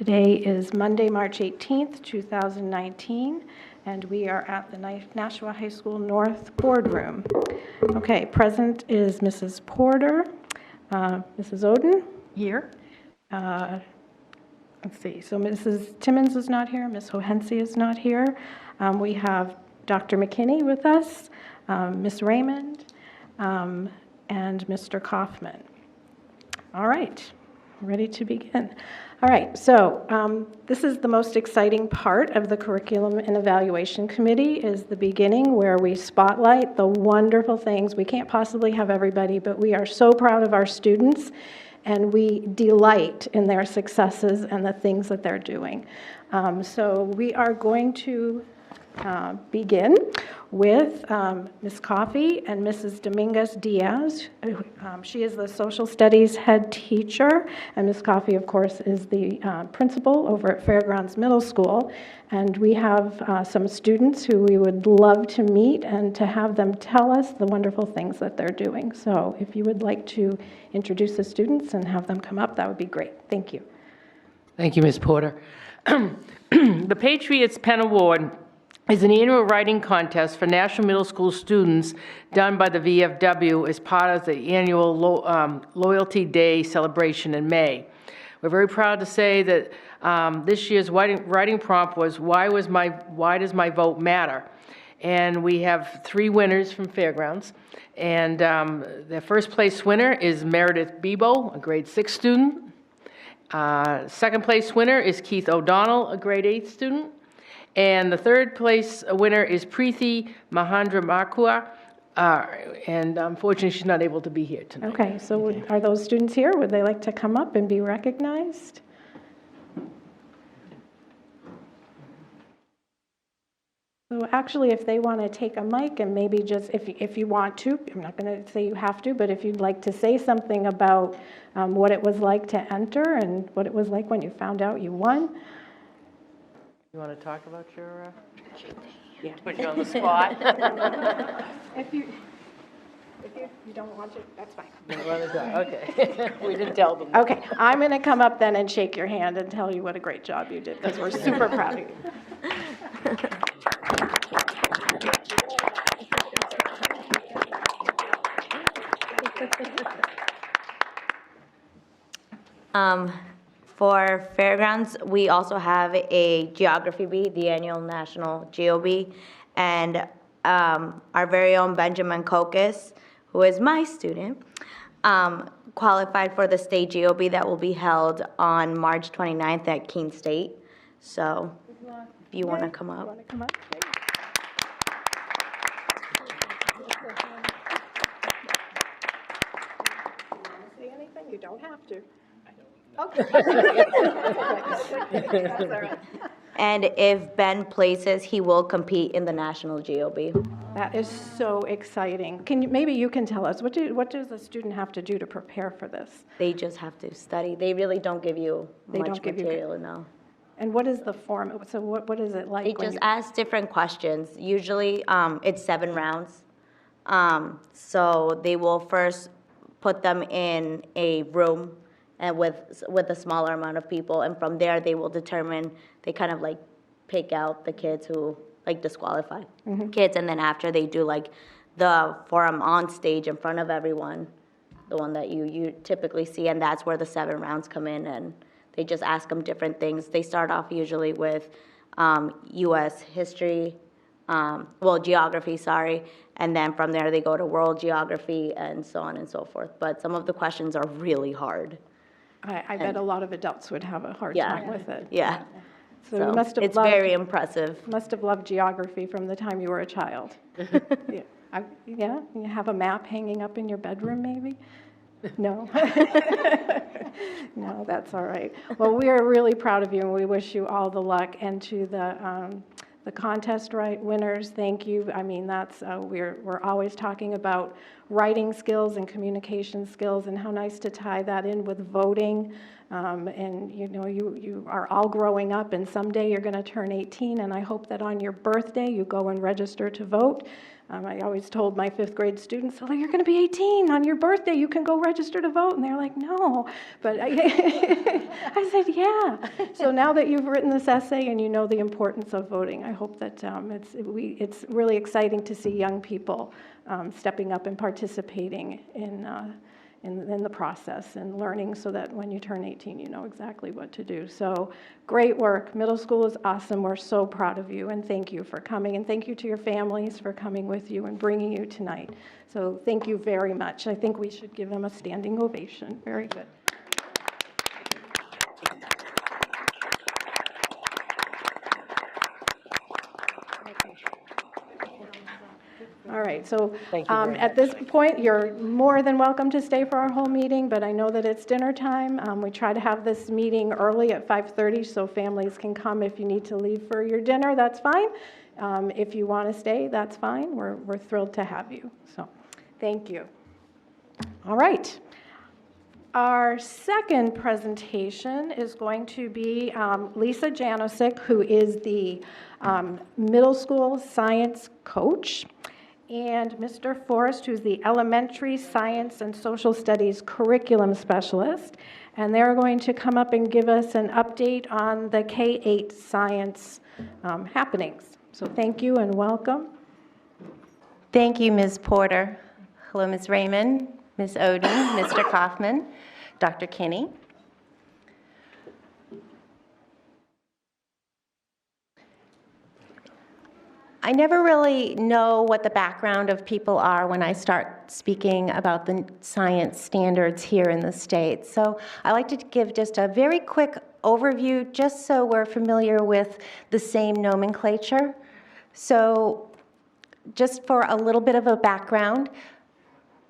Today is Monday, March 18th, 2019, and we are at the Nashua High School North Boardroom. Okay, present is Mrs. Porter, Mrs. Oden. Here. Let's see, so Mrs. Timmons is not here, Ms. Hohensie is not here. We have Dr. McKinney with us, Ms. Raymond, and Mr. Kaufman. All right, ready to begin. All right, so this is the most exciting part of the Curriculum and Evaluation Committee, is the beginning where we spotlight the wonderful things. We can't possibly have everybody, but we are so proud of our students, and we delight in their successes and the things that they're doing. So we are going to begin with Ms. Coffey and Mrs. Dominguez Diaz. She is the social studies head teacher, and Ms. Coffey, of course, is the principal over at Fairgrounds Middle School. And we have some students who we would love to meet and to have them tell us the wonderful things that they're doing. So if you would like to introduce the students and have them come up, that would be great. Thank you. Thank you, Ms. Porter. The Patriots Pen Award is an annual writing contest for National Middle School students done by the VFW as part of the annual Loyalty Day celebration in May. We're very proud to say that this year's writing prompt was, why does my vote matter? And we have 3 winners from Fairgrounds. And the first place winner is Meredith Bebo, a grade 6 student. Second place winner is Keith O'Donnell, a grade 8 student. And the third place winner is Preeti Mahandramakua, and unfortunately she's not able to be here tonight. Okay, so are those students here? Would they like to come up and be recognized? So actually, if they want to take a mic and maybe just, if you want to, I'm not going to say you have to, but if you'd like to say something about what it was like to enter and what it was like when you found out you won. You want to talk about your, Yeah. put you on the spot? If you don't want to, that's fine. Okay, we didn't tell them. Okay, I'm going to come up then and shake your hand and tell you what a great job you did, because we're super proud of you. For Fairgrounds, we also have a Geography Bee, the annual National GeoBee, and our very own Benjamin Kokis, who is my student, qualified for the state GeoBee that will be held on March 29th at Keene State. So if you want to come up. Say anything? You don't have to. Okay. And if Ben places, he will compete in the National GeoBee. That is so exciting. Maybe you can tell us, what does a student have to do to prepare for this? They just have to study. They really don't give you much material, no. And what is the form? So what is it like? They just ask different questions. Usually it's 7 rounds. So they will first put them in a room and with a smaller amount of people, and from there they will determine, they kind of like pick out the kids who like disqualify kids, and then after they do like the forum on stage in front of everyone, the one that you typically see, and that's where the 7 rounds come in, and they just ask them different things. They start off usually with U.S. history, geography, sorry, and then from there they go to world geography and so on and so forth. But some of the questions are really hard. I bet a lot of adults would have a hard time with it. Yeah. So you must have it's loved, very impressive. Must have loved geography from the time you were a child. Yeah, you have a map hanging up in your bedroom, maybe? No? No, that's all right. Well, we are really proud of you, and we wish you all the luck. And to the contest winners, thank you. I mean, that's we're always talking about writing skills and communication skills, and how nice to tie that in with voting. And you know, you are all growing up, and someday you're going to turn 18, and I hope that on your birthday you go and register to vote. I always told my 5th grade students, oh, you're going to be 18 on your birthday, you can go register to vote. And they're like, no. But I said, yeah. So now that you've written this essay and you know the importance of voting, I hope that it's really exciting to see young people stepping up and participating in the process and learning, so that when you turn 18, you know exactly what to do. So great work. Middle school is awesome. We're so proud of you, and thank you for coming, and thank you to your families for coming with you and bringing you tonight. So thank you very much. I think we should give them a standing ovation. Very good. All right, so Thank you very at this point, you're more than welcome to stay for our whole meeting, but I know that it's dinner time. We try to have this meeting early at 5:30 so families can come. If you need to leave for your dinner, that's fine. If you want to stay, that's fine. We're thrilled to have you. So thank you. All right. Our second presentation is going to be Lisa Janosic, who is the middle school science coach, and Mr. Forrest, who's the elementary science and social studies curriculum specialist. And they're going to come up and give us an update on the K-8 science happenings. So thank you and welcome. Thank you, Ms. Porter. Hello, Ms. Raymond, Ms. Odin, Mr. Kaufman, Dr. Kinney. I never really know what the background of people are when I start speaking about the science standards here in the States. So I like to give just a very quick overview, just so we're familiar with the same nomenclature. So just for a little bit of a background,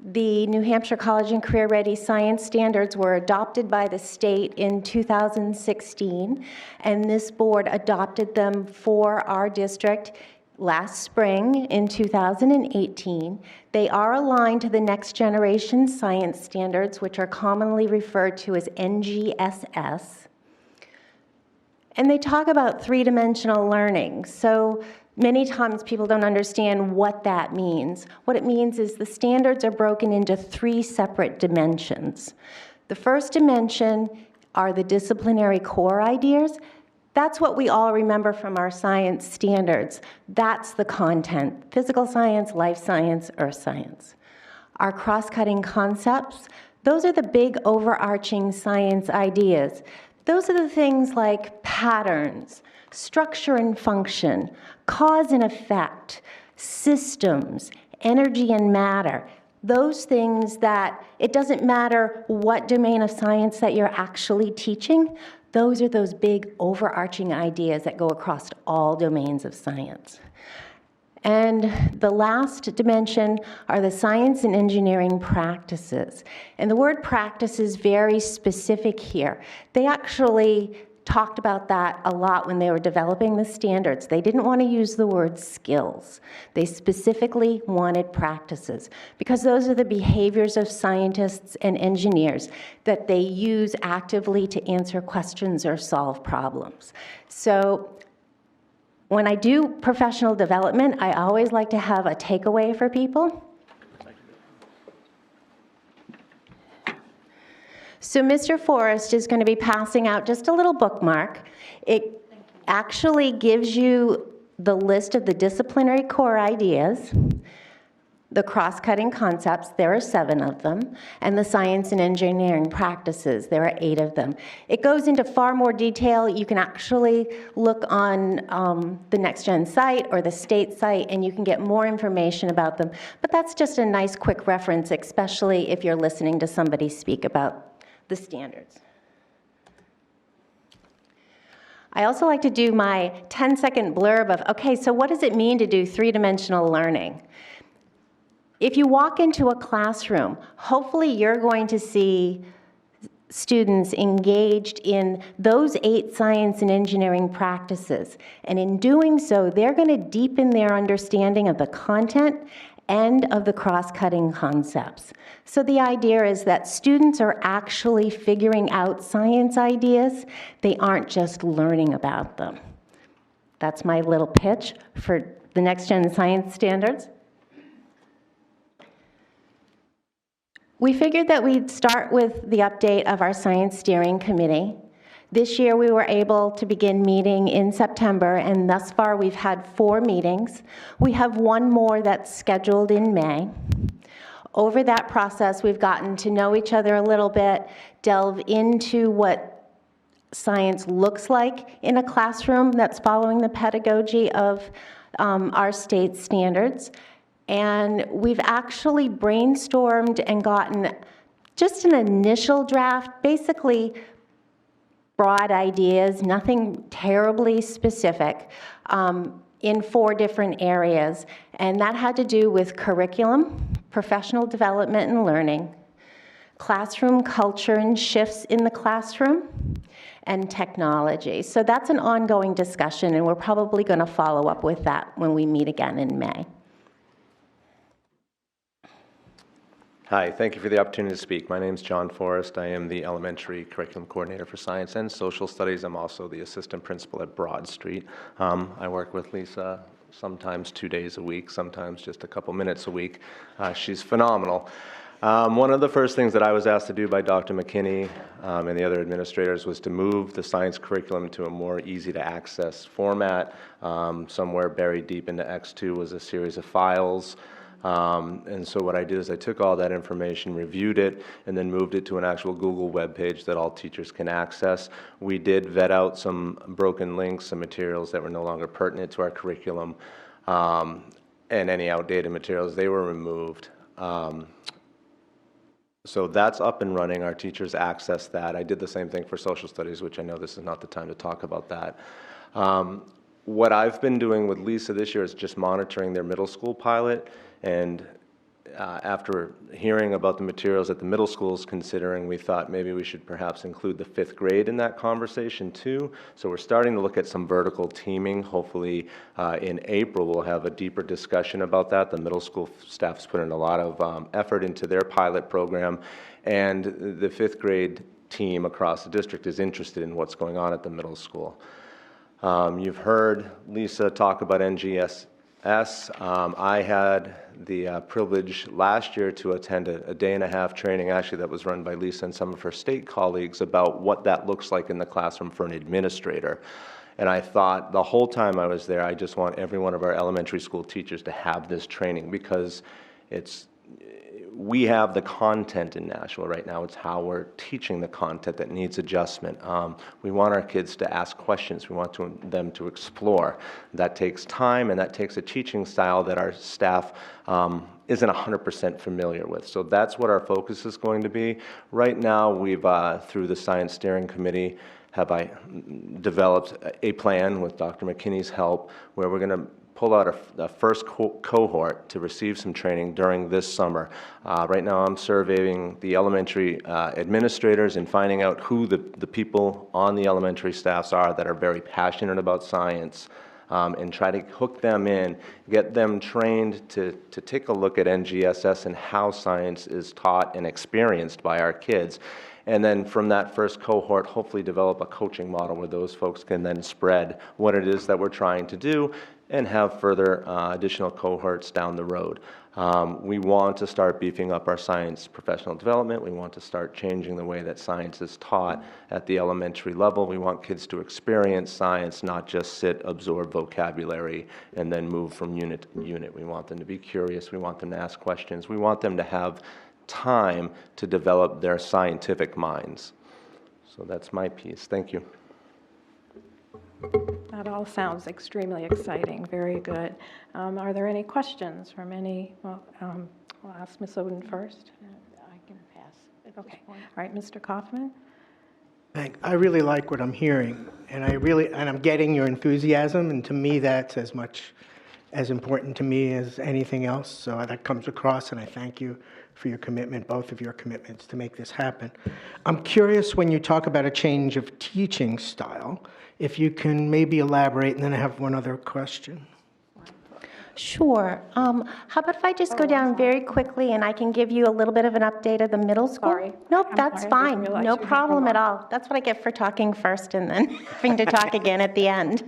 the New Hampshire College and Career Ready Science Standards were adopted by the state in 2016, and this board adopted them for our district last spring in 2018. They are aligned to the next generation science standards, which are commonly referred to as NGSS. And they talk about three-dimensional learning. So many times people don't understand what that means. What it means is the standards are broken into 3 separate dimensions. The first dimension are the disciplinary core ideas. That's what we all remember from our science standards. That's the content: physical science, life science, earth science. Our cross-cutting concepts, those are the big overarching science ideas. Those are the things like patterns, structure and function, cause and effect, systems, energy and matter. Those things that it doesn't matter what domain of science that you're actually teaching, those are those big overarching ideas that go across all domains of science. And the last dimension are the science and engineering practices. And the word practice is very specific here. They actually talked about that a lot when they were developing the standards. They didn't want to use the word skills. They specifically wanted practices, because those are the behaviors of scientists and engineers that they use actively to answer questions or solve problems. So when I do professional development, I always like to have a takeaway for people. So Mr. Forrest is going to be passing out just a little bookmark. It actually gives you the list of the disciplinary core ideas, the cross-cutting concepts, there are 7 of them, and the science and engineering practices, there are 8 of them. It goes into far more detail. You can actually look on the NextGen site or the state site, and you can get more information about them. But that's just a nice quick reference, especially if you're listening to somebody speak about the standards. I also like to do my 10-second blurb of, okay, so what does it mean to do three-dimensional learning? If you walk into a classroom, hopefully you're going to see students engaged in those 8 science and engineering practices. And in doing so, they're going to deepen their understanding of the content and of the cross-cutting concepts. So the idea is that students are actually figuring out science ideas. They aren't just learning about them. That's my little pitch for the Next Gen Science Standards. We figured that we'd start with the update of our Science Steering Committee. This year we were able to begin meeting in September, and thus far we've had 4 meetings. We have 1 more that's scheduled in May. Over that process, we've gotten to know each other a little bit, delve into what science looks like in a classroom that's following the pedagogy of our state standards. And we've actually brainstormed and gotten just an initial draft, basically broad ideas, nothing terribly specific, in 4 different areas. And that had to do with curriculum, professional development and learning, classroom culture and shifts in the classroom, and technology. So that's an ongoing discussion, and we're probably going to follow up with that when we meet again in May. Hi, thank you for the opportunity to speak. My name is John Forrest. I am the Elementary Curriculum Coordinator for Science and Social Studies. I'm also the Assistant Principal at Broad Street. I work with Lisa sometimes 2 days a week, sometimes just a couple minutes a week. She's phenomenal. One of the first things that I was asked to do by Dr. McKinney and the other administrators was to move the science curriculum to a more easy-to-access format. Somewhere buried deep into X2 was a series of files. And so what I did is I took all that information, reviewed it, and then moved it to an actual Google web page that all teachers can access. We did vet out some broken links, some materials that were no longer pertinent to our curriculum, and any outdated materials, they were removed. So that's up and running. Our teachers access that. I did the same thing for social studies, which I know this is not the time to talk about that. What I've been doing with Lisa this year is just monitoring their middle school pilot, and after hearing about the materials that the middle school is considering, we thought maybe we should perhaps include the 5th grade in that conversation too. So we're starting to look at some vertical teaming. Hopefully in April we'll have a deeper discussion about that. The middle school staff's put in a lot of effort into their pilot program, and the 5th grade team across the district is interested in what's going on at the middle school. You've heard Lisa talk about NGSS. I had the privilege last year to attend a day-and-a-half training, actually, that was run by Lisa and some of her state colleagues about what that looks like in the classroom for an administrator. And I thought the whole time I was there, I just want every one of our elementary school teachers to have this training, because we have the content in Nashua right now. It's how we're teaching the content that needs adjustment. We want our kids to ask questions. We want them to explore. That takes time, and that takes a teaching style that our staff isn't 100% familiar with. So that's what our focus is going to be. Right now, we've, through the Science Steering Committee, developed a plan with Dr. McKinney's help, where we're going to pull out a first cohort to receive some training during this summer. Right now I'm surveying the elementary administrators and finding out who the people on the elementary staffs are that are very passionate about science, and try to hook them in, get them trained to take a look at NGSS and how science is taught and experienced by our kids. And then from that first cohort, hopefully develop a coaching model where those folks can then spread what it is that we're trying to do and have further additional cohorts down the road. We want to start beefing up our science professional development. We want to start changing the way that science is taught at the elementary level. We want kids to experience science, not just sit, absorb vocabulary, and then move from unit to unit. We want them to be curious. We want them to ask questions. We want them to have time to develop their scientific minds. So that's my piece. Thank you. That all sounds extremely exciting. Very good. Are there any questions from any? Well, I'll ask Ms. Oden first. I can pass. Okay. All right, Mr. Kaufman. I really like what I'm hearing, and I'm getting your enthusiasm, and to me that's as much as important to me as anything else. So that comes across, and I thank you for your commitment, both of your commitments, to make this happen. I'm curious, when you talk about a change of teaching style, if you can maybe elaborate, and then I have one other question. Sure. How about if I just go down very quickly and I can give you a little bit of an update of the middle school? Sorry. Nope, I'm that's sorry. I fine. didn't realize No you had problem more. at all. That's what I get for talking first and then having to talk again at the end.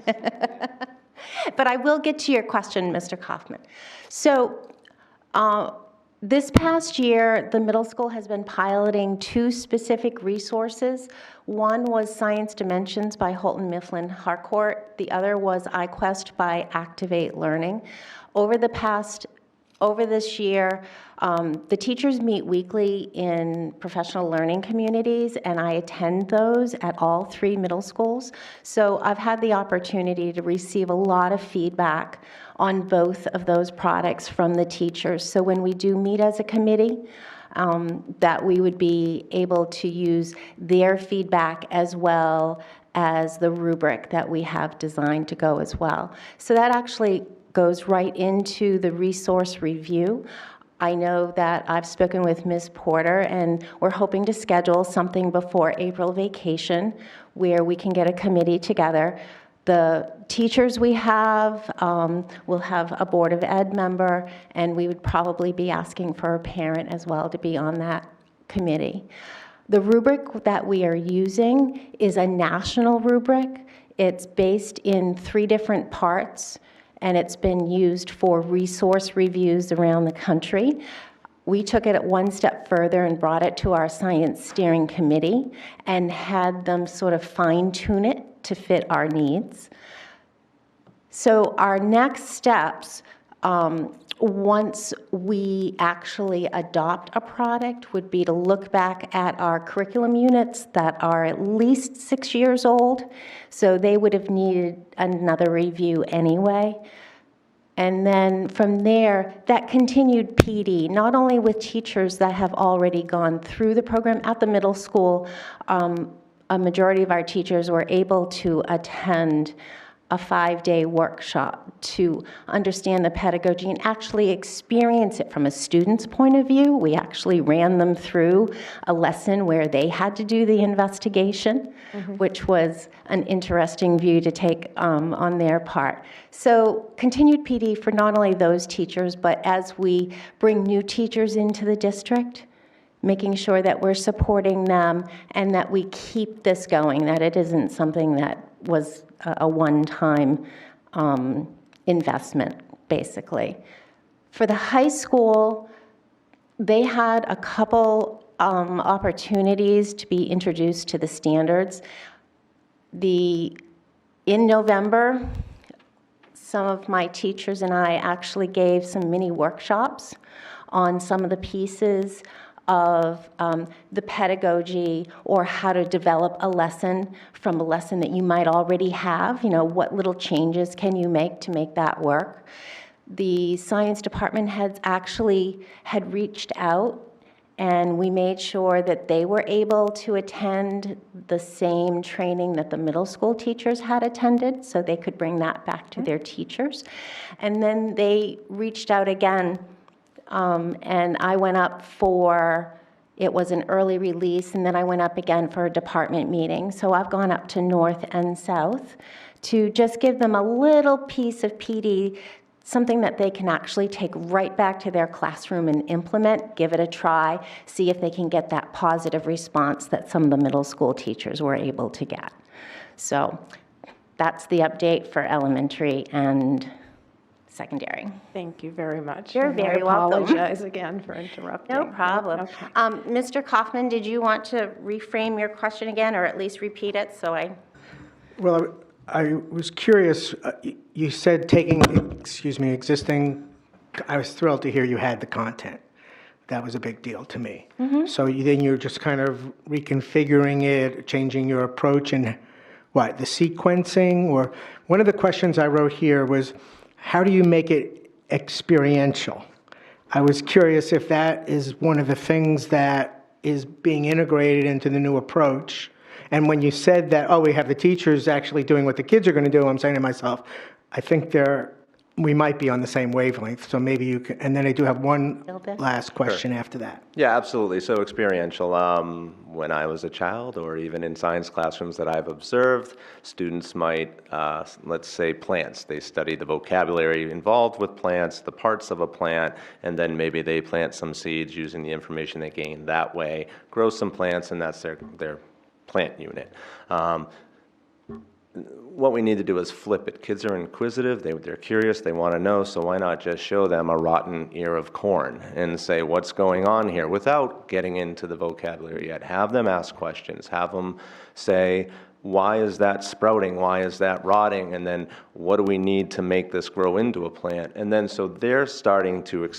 But I will get to your question, Mr. Kaufman. So, this past year, the middle school has been piloting 2 specific resources. One was Science Dimensions by Holton Mifflin Harcourt. The other was iQuest by Activate Learning. Over this year, the teachers meet weekly in professional learning communities, and I attend those at all 3 middle schools. So I've had the opportunity to receive a lot of feedback on both of those products from the teachers. So when we do meet as a committee, that we would be able to use their feedback as well as the rubric that we have designed to go as well. So that actually goes right into the resource review. I know that I've spoken with Ms. Porter, and we're hoping to schedule something before April vacation where we can get a committee together. The teachers we have will have a Board of Ed member, and we would probably be asking for a parent as well to be on that committee. The rubric that we are using is a national rubric. It's based in 3 different parts, and it's been used for resource reviews around the country. We took it one step further and brought it to our science steering committee and had them sort of fine-tune it to fit our needs. So our next steps, once we actually adopt a product, would be to look back at our curriculum units that are at least 6 years old, so they would have needed another review anyway. And then from there, that continued PD, not only with teachers that have already gone through the program at the middle school, a majority of our teachers were able to attend a 5-day workshop to understand the pedagogy and actually experience it from a student's point of view. We actually ran them through a lesson where they had to do the investigation, which was an interesting view to take on their part. So continued PD for not only those teachers, but as we bring new teachers into the district, making sure that we're supporting them and that we keep this going, that it isn't something that was a one-time investment, basically. For the high school, they had a couple opportunities to be introduced to the standards. In November, some of my teachers and I actually gave some mini workshops on some of the pieces of the pedagogy or how to develop a lesson from a lesson that you might already have. You know, what little changes can you make to make that work? The science department heads actually had reached out, and we made sure that they were able to attend the same training that the middle school teachers had attended, so they could bring that back to their teachers. And then they reached out again, and I went up it was an early release, and then I went up again for a department meeting. So I've gone up to North and South to just give them a little piece of PD, something that they can actually take right back to their classroom and implement, give it a try, see if they can get that positive response that some of the middle school teachers were able to get. So that's the update for elementary and secondary. Thank you very much. You're And very I welcome. apologize again for interrupting. No problem. Okay. Mr. Kaufman, did you want to reframe your question again, or at least repeat it, so I... Well, I was curious, you said taking, existing, I was thrilled to hear you had the content. That was a big deal to me. So then you're just kind of reconfiguring it, changing your approach and what, the sequencing? Or one of the questions I wrote here was, how do you make it experiential? I was curious if that is one of the things that is being integrated into the new approach. And when you said that, we have the teachers actually doing what the kids are going to do, I'm saying to myself, I think they're we might be on the same wavelength, so maybe you can, and then I do have one Little bit. last question after that. Yeah, absolutely. So experiential. When I was a child, or even in science classrooms that I've observed, students might, let's say, plants. They study the vocabulary involved with plants, the parts of a plant, and then maybe they plant some seeds using the information they gain that way, grow some plants, and that's their plant unit. What we need to do is flip it. Kids are inquisitive, they're curious, they want to know, so why not just show them a rotten ear of corn and say, what's going on here, without getting into the vocabulary yet. Have them ask questions, have them say, why is that sprouting, why is that rotting, and then what do we need to make this grow into a plant? And then so they're starting to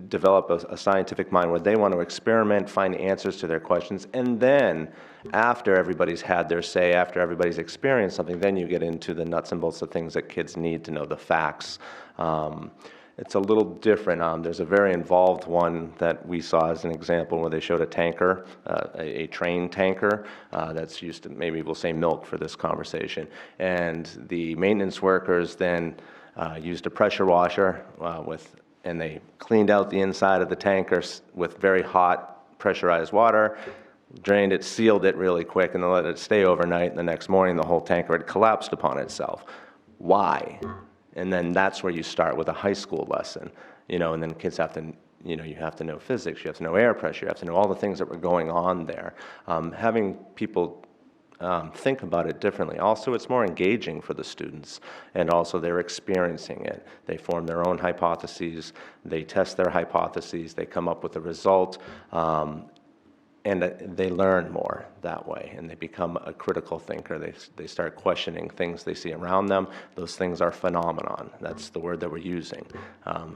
develop a scientific mind where they want to experiment, find answers to their questions, and then after everybody's had their say, after everybody's experienced something, then you get into the nuts and bolts of things that kids need to know, the facts. It's a little different. There's a very involved one that we saw as an example where they showed a tanker, a train tanker that's used to, maybe we'll say milk for this conversation, and the maintenance workers then used a pressure washer and they cleaned out the inside of the tanker with very hot pressurized water, drained it, sealed it really quick, and then let it stay overnight, and the next morning the whole tanker had collapsed upon itself. Why? And then that's where you start with a high school lesson, and then kids have to, you have to know physics, you have to know air pressure, you have to know all the things that were going on there. Having people think about it differently. Also, it's more engaging for the students, and also they're experiencing it. They form their own hypotheses, they test their hypotheses, they come up with a result, and they learn more that way, and they become a critical thinker. They start questioning things they see around them. Those things are phenomenon. That's the word that we're using.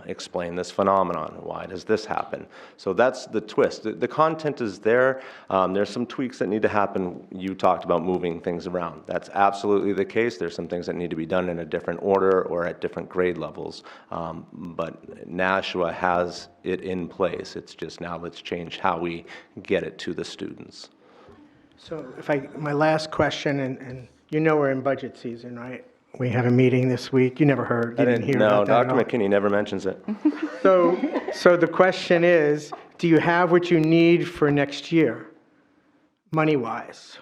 Explain this phenomenon. Why does this happen? So that's the twist. The content is there. There's some tweaks that need to happen. You talked about moving things around. That's absolutely the case. There's some things that need to be done in a different order or at different grade levels. But Nashua has it in place. It's just now let's change how we get it to the students. So my last question, and we're in budget season, right? We had a meeting this week. You never heard, you didn't hear No, about that at Dr. all? McKinney never mentions it. So the question is, do you have what you need for next year, money-wise?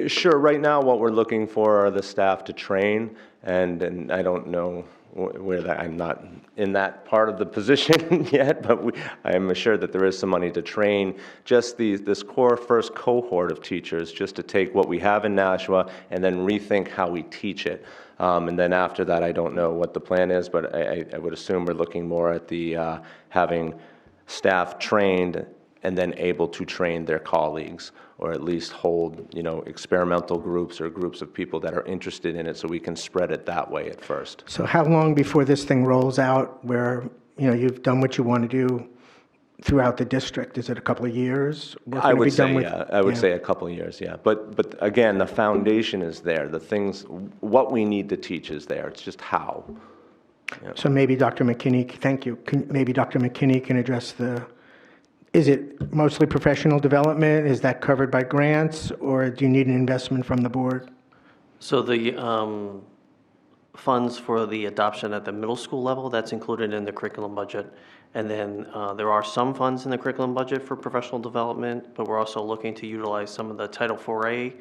Sure, right now what we're looking for are the staff to train, and I don't know where I'm not in that part of the position yet, but I am assured that there is some money to train just this core first cohort of teachers, just to take what we have in Nashua and then rethink how we teach it. And then after that, I don't know what the plan is, but I would assume we're looking more at the having staff trained and then able to train their colleagues, or at least hold, experimental groups or groups of people that are interested in it, so we can spread it that way at first. So how long before this thing rolls out where, you've done what you want to do throughout the district? Is it a couple of years? I would say, yeah. I would say a couple of years, yeah. But again, the foundation is there. The things, what we need to teach is there. It's just how. So maybe Dr. McKinney, thank you. Maybe Dr. McKinney can address is it mostly professional development? Is that covered by grants, or do you need an investment from the board? So the funds for the adoption at the middle school level, that's included in the curriculum budget. And then there are some funds in the curriculum budget for professional development, but we're also looking to utilize some of the Title IV-A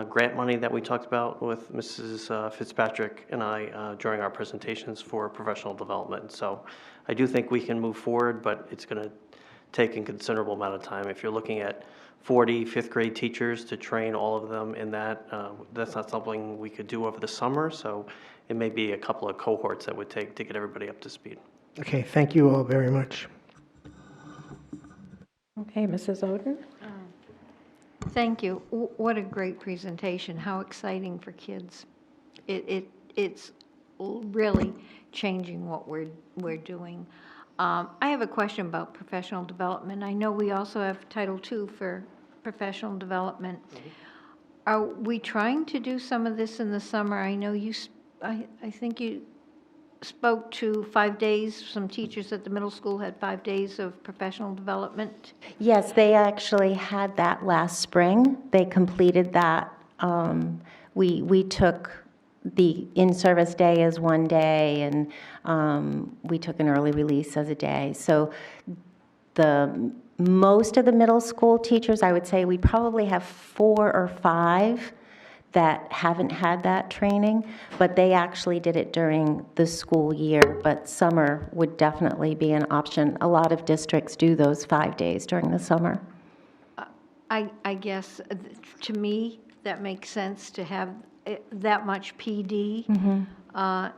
grant money that we talked about with Mrs. Fitzpatrick and I during our presentations for professional development. So I do think we can move forward, but it's going to take a considerable amount of time. If you're looking at 40 fifth grade teachers to train all of them in that, that's not something we could do over the summer, so it may be a couple of cohorts that would take to get everybody up to speed. Okay, thank you all very much. Okay, Mrs. Oden? Thank you. What a great presentation. How exciting for kids. It's really changing what we're doing. I have a question about professional development. I know we also have Title II for professional development. Are we trying to do some of this in the summer? I know I think you spoke to 5 days. Some teachers at the middle school had 5 days of professional development. Yes, they actually had that last spring. They completed that. We took the in-service day is one day, and we took an early release as a day. So most of the middle school teachers, I would say we probably have 4 or 5 that haven't had that training, but they actually did it during the school year. But summer would definitely be an option. A lot of districts do those 5 days during the summer. I guess, to me, that makes sense to have that much PD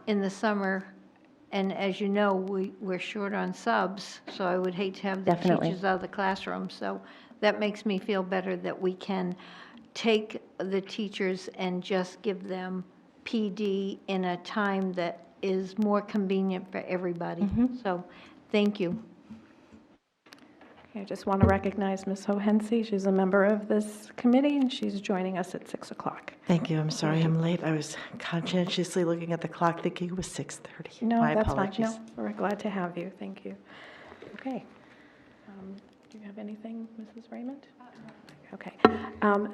in the summer. And as you know, we're short on subs, so I would hate to have the Definitely. teachers out of the classroom. So that makes me feel better that we can take the teachers and just give them PD in a time that is more convenient for everybody. So, thank you. Okay, I just want to recognize Ms. Hohensee. She's a member of this committee, and she's joining us at 6 o'clock. Thank you. I'm sorry I'm late. I was conscientiously looking at the clock thinking it was 6:30. No, My that's fine. apologies. No, we're glad to have you. Thank you. Okay. Do you have anything, Mrs. Raymond? Okay.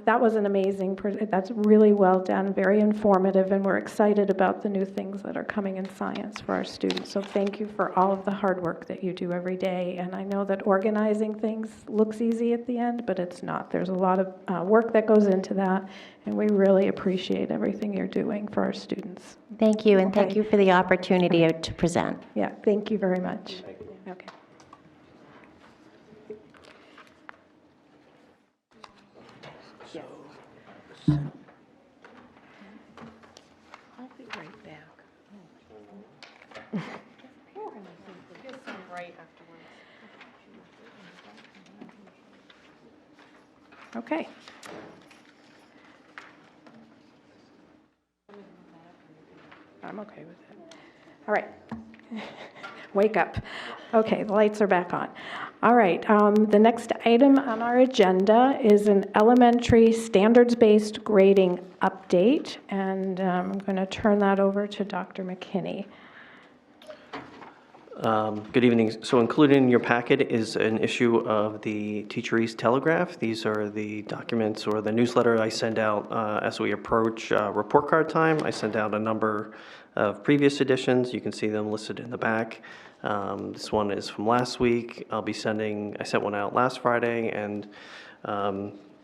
That was an amazing, that's really well done, very informative, and we're excited about the new things that are coming in science for our students. So thank you for all of the hard work that you do every day. And I know that organizing things looks easy at the end, but it's not. There's a lot of work that goes into that, and we really appreciate everything you're doing for our students. Thank you, and thank Okay. you for the opportunity to present. Yeah, thank you very much. Okay. I'll be right back. There's some right afterwards. Okay. I'm okay with it. All right. Wake up. Okay, the lights are back on. All right, the next item on our agenda is an elementary standards-based grading update, and I'm going to turn that over to Dr. McKinney. Good evening. So included in your packet is an issue of the Teacherese Telegraph. These are the documents or the newsletter I send out as we approach report card time. I send out a number of previous editions. You can see them listed in the back. This one is from last week. I sent one out last Friday and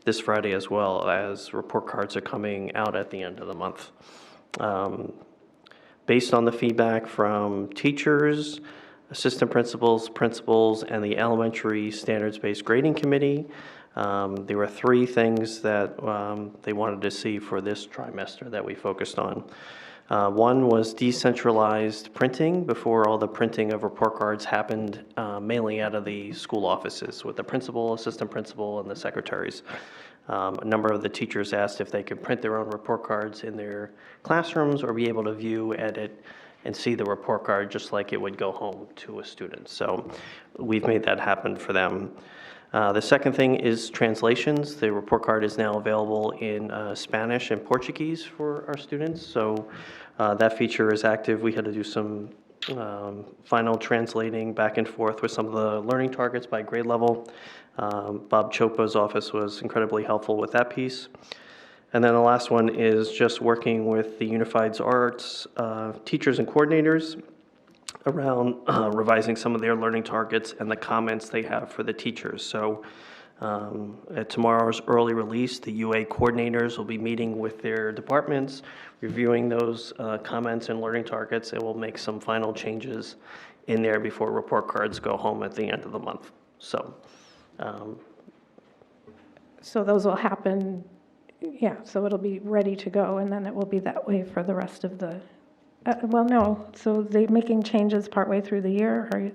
this Friday as well, as report cards are coming out at the end of the month. Based on the feedback from teachers, assistant principals, and the Elementary Standards-Based Grading Committee, there were 3 things that they wanted to see for this trimester that we focused on. One was decentralized printing. Before, all the printing of report cards happened mainly out of the school offices with the principal, assistant principal, and the secretaries. A number of the teachers asked if they could print their own report cards in their classrooms or be able to view, edit, and see the report card just like it would go home to a student. So we've made that happen for them. The second thing is translations. The report card is now available in Spanish and Portuguese for our students. So that feature is active. We had to do some final translating back and forth with some of the learning targets by grade level. Bob Chopa's office was incredibly helpful with that piece. And then the last one is just working with the Unified Arts teachers and coordinators around revising some of their learning targets and the comments they have for the teachers. So at tomorrow's early release, the UA coordinators will be meeting with their departments, reviewing those comments and learning targets, and we'll make some final changes in there before report cards go home at the end of the month. So those will happen, yeah, so it'll be ready to go, and then it will be that way for the rest of the, well, no, so they're making changes partway through the year, or?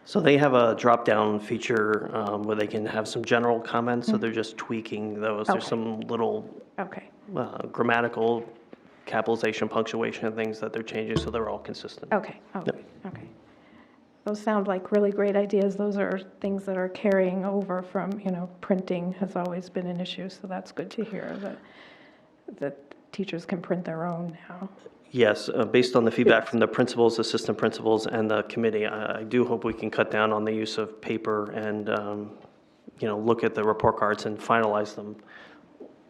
So they have a drop-down feature where they can have some general comments, so they're just tweaking those. There's Okay. some little Okay, grammatical, capitalization, punctuation, and things that they're changing, so they're all consistent. okay, okay, okay. Those sound like really great ideas. Those are things that are carrying over from, printing has always been an issue, so that's good to hear that teachers can print their own now. Yes, based on the feedback from the principals, assistant principals, and the committee, I do hope we can cut down on the use of paper and, look at the report cards and finalize them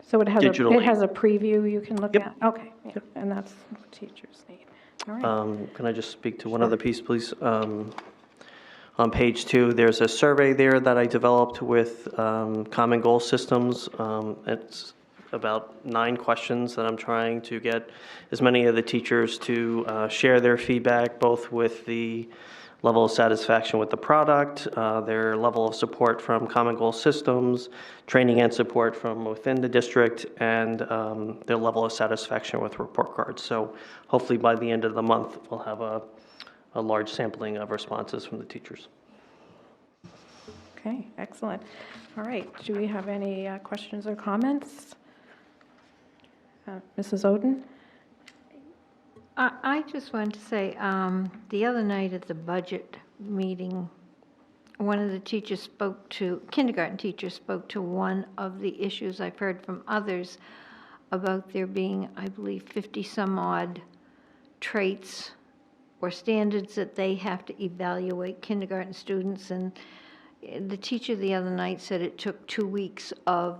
So it has Digitally. it has a preview you can look Yep. at? Okay, yeah, and that's what teachers need. All right. Can I just speak to one other piece, please? On page 2, there's a survey there that I developed with Common Goal Systems. It's about 9 questions that I'm trying to get as many of the teachers to share their feedback, both with the level of satisfaction with the product, their level of support from Common Goal Systems, training and support from within the district, and their level of satisfaction with report cards. So hopefully by the end of the month, we'll have a large sampling of responses from the teachers. Okay, excellent. All right, do we have any questions or comments? Mrs. Oden? I just wanted to say, the other night at the budget meeting, one of the teachers spoke to, kindergarten teachers spoke to one of the issues I've heard from others about there being, I believe, 50-some-odd traits or standards that they have to evaluate kindergarten students. And the teacher the other night said it took 2 weeks of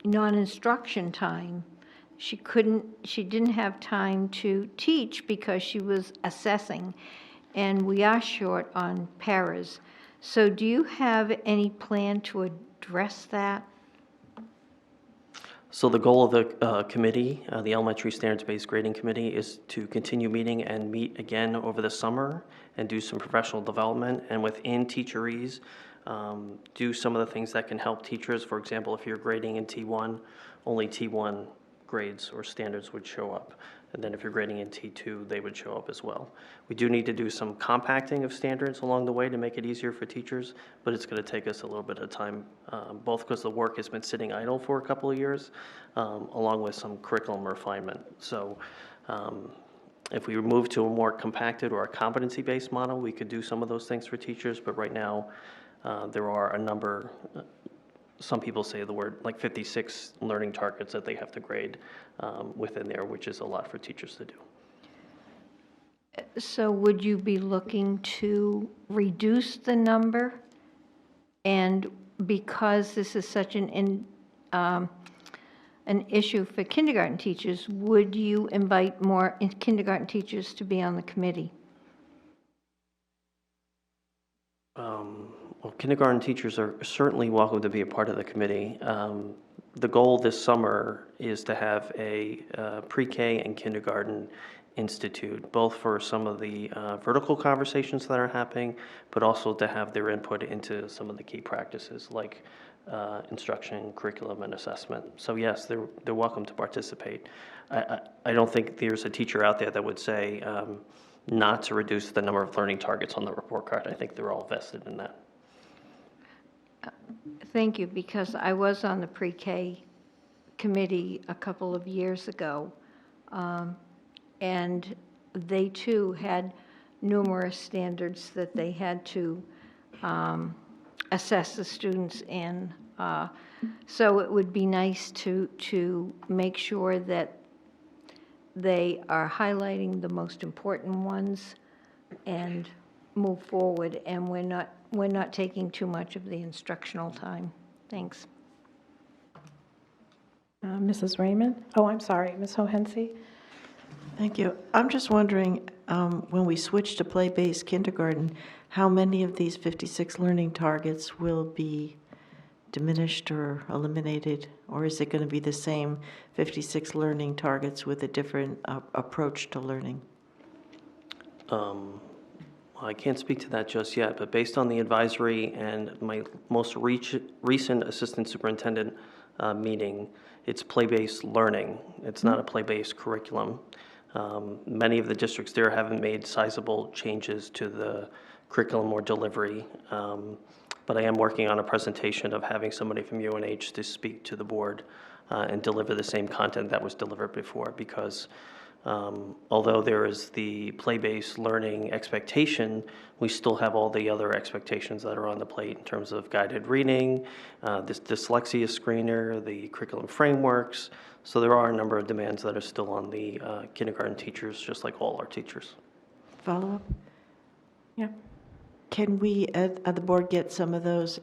non-instruction time. She didn't have time to teach because she was assessing, and we are short on paras. So do you have any plan to address that? So the goal of the committee, the Elementary Standards-Based Grading Committee, is to continue meeting and meet again over the summer and do some professional development, and within teacheries, do some of the things that can help teachers. For example, if you're grading in T1, only T1 grades or standards would show up. And then if you're grading in T2, they would show up as well. We do need to do some compacting of standards along the way to make it easier for teachers, but it's going to take us a little bit of time, both because the work has been sitting idle for a couple of years, along with some curriculum refinement. So if we move to a more compacted or a competency-based model, we could do some of those things for teachers, but right now there are a number, some people say the word, like 56 learning targets that they have to grade within there, which is a lot for teachers to do. So would you be looking to reduce the number? And because this is such an issue for kindergarten teachers, would you invite more kindergarten teachers to be on the committee? Well, kindergarten teachers are certainly welcome to be a part of the committee. The goal this summer is to have a pre-K and kindergarten institute, both for some of the vertical conversations that are happening, but also to have their input into some of the key practices like instruction, curriculum, and assessment. So yes, they're welcome to participate. I don't think there's a teacher out there that would say not to reduce the number of learning targets on the report card. I think they're all vested in that. Thank you, because I was on the pre-K committee a couple of years ago, and they too had numerous standards that they had to assess the students in. So it would be nice to make sure that they are highlighting the most important ones and move forward, and we're not taking too much of the instructional time. Thanks. Mrs. Raymond? Oh, I'm sorry, Ms. Hohensee? Thank you. I'm just wondering, when we switch to play-based kindergarten, how many of these 56 learning targets will be diminished or eliminated? Or is it going to be the same 56 learning targets with a different approach to learning? Well, I can't speak to that just yet, but based on the advisory and my most recent assistant superintendent meeting, it's play-based learning. It's not a play-based curriculum. Many of the districts there haven't made sizable changes to the curriculum or delivery, but I am working on a presentation of having somebody from UNH to speak to the board and deliver the same content that was delivered before, because although there is the play-based learning expectation, we still have all the other expectations that are on the plate in terms of guided reading, this dyslexia screener, the curriculum frameworks. So there are a number of demands that are still on the kindergarten teachers, just like all our teachers. Follow-up? Yeah. Can we, at the board, get some of those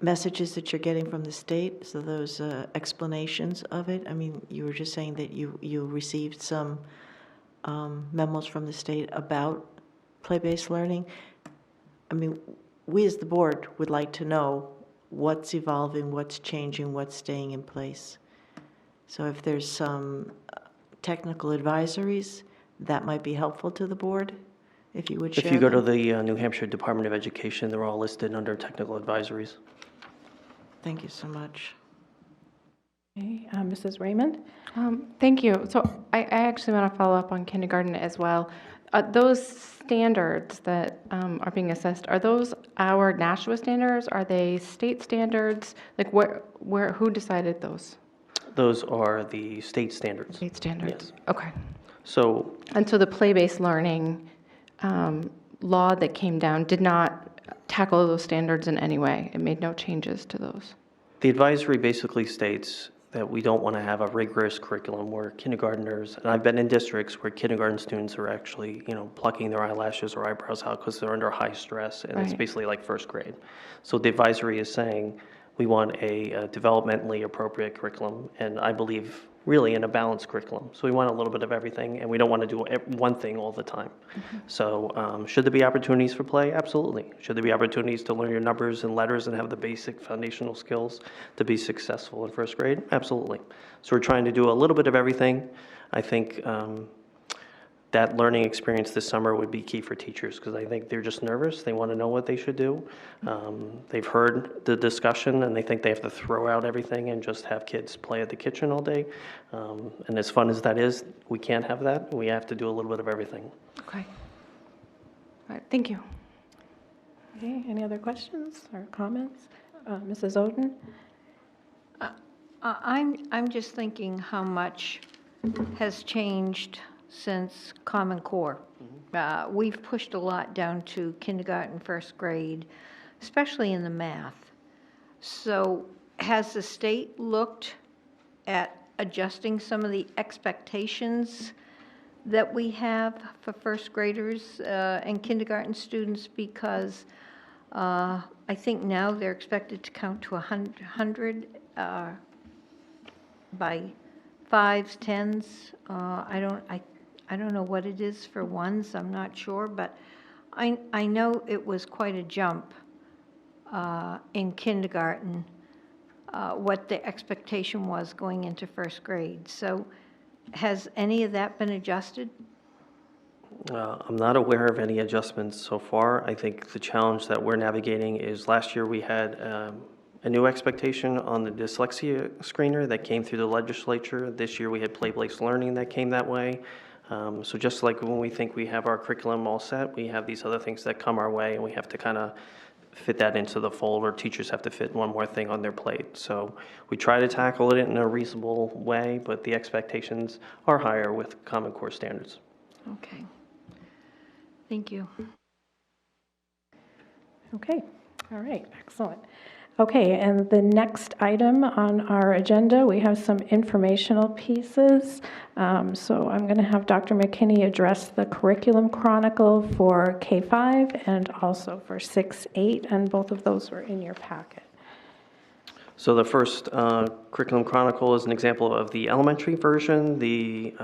messages that you're getting from the state, so those explanations of it? I mean, you were just saying that you received some memos from the state about play-based learning. I mean, we as the board would like to know what's evolving, what's changing, what's staying in place. So if there's some technical advisories, that might be helpful to the board, if you would share If you go to them. the New Hampshire Department of Education, they're all listed under technical advisories. Thank you so much. Okay, Mrs. Raymond? Thank you. So I actually want to follow up on kindergarten as well. Those standards that are being assessed, are those our Nashua standards? Are they state standards? Like who decided those? Those are the state standards. State standards? Yes. Okay. So And so the play-based learning law that came down did not tackle those standards in any way? It made no changes to those? the advisory basically states that we don't want to have a rigorous curriculum where kindergartners, and I've been in districts where kindergarten students are actually, plucking their eyelashes or eyebrows out because they're under high stress, and it's Right. basically like first grade. So the advisory is saying we want a developmentally appropriate curriculum, and I believe really in a balanced curriculum. So we want a little bit of everything, and we don't want to do one thing all the time. So should there be opportunities for play? Absolutely. Should there be opportunities to learn your numbers and letters and have the basic foundational skills to be successful in first grade? Absolutely. So we're trying to do a little bit of everything. I think that learning experience this summer would be key for teachers because I think they're just nervous. They want to know what they should do. They've heard the discussion and they think they have to throw out everything and just have kids play at the kitchen all day. And as fun as that is, we can't have that. We have to do a little bit of everything. Okay. All right, thank you. Okay, any other questions or comments? Mrs. Oden? I'm just thinking how much has changed since Common Core. We've pushed a lot down to kindergarten, first grade, especially in the math. So has the state looked at adjusting some of the expectations that we have for first graders and kindergarten students? Because I think now they're expected to count to 100 by fives, tens. I don't know what it is for ones, I'm not sure, but I know it was quite a jump in kindergarten, what the expectation was going into first grade. So has any of that been adjusted? I'm not aware of any adjustments so far. I think the challenge that we're navigating is last year we had a new expectation on the dyslexia screener that came through the legislature. This year we had play-based learning that came that way. So just like when we think we have our curriculum all set, we have these other things that come our way and we have to kind of fit that into the fold, or teachers have to fit one more thing on their plate. So we try to tackle it in a reasonable way, but the expectations are higher with Common Core standards. Okay. Thank you. Okay, all right, excellent. Okay, and the next item on our agenda, we have some informational pieces. So I'm going to have Dr. McKinney address the curriculum chronicle for K-5 and also for 6-8, and both of those were in your packet. So the first curriculum chronicle is an example of the elementary version. The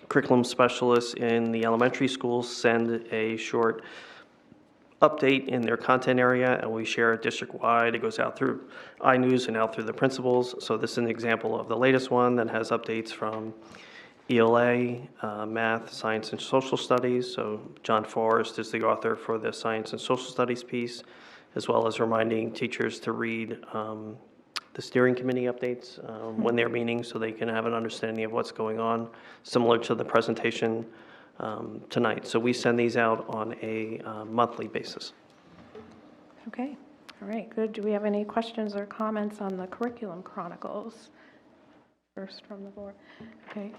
curriculum specialists in the elementary schools send a short update in their content area, and we share it district-wide. It goes out through iNews and out through the principals. So this is an example of the latest one that has updates from ELA, math, science, and social studies. So John Forrest is the author for the science and social studies piece, as well as reminding teachers to read the steering committee updates when they're meeting so they can have an understanding of what's going on, similar to the presentation tonight. So we send these out on a monthly basis. Okay, all right, good. Do we have any questions or comments on the curriculum chronicles? First from the board. Okay.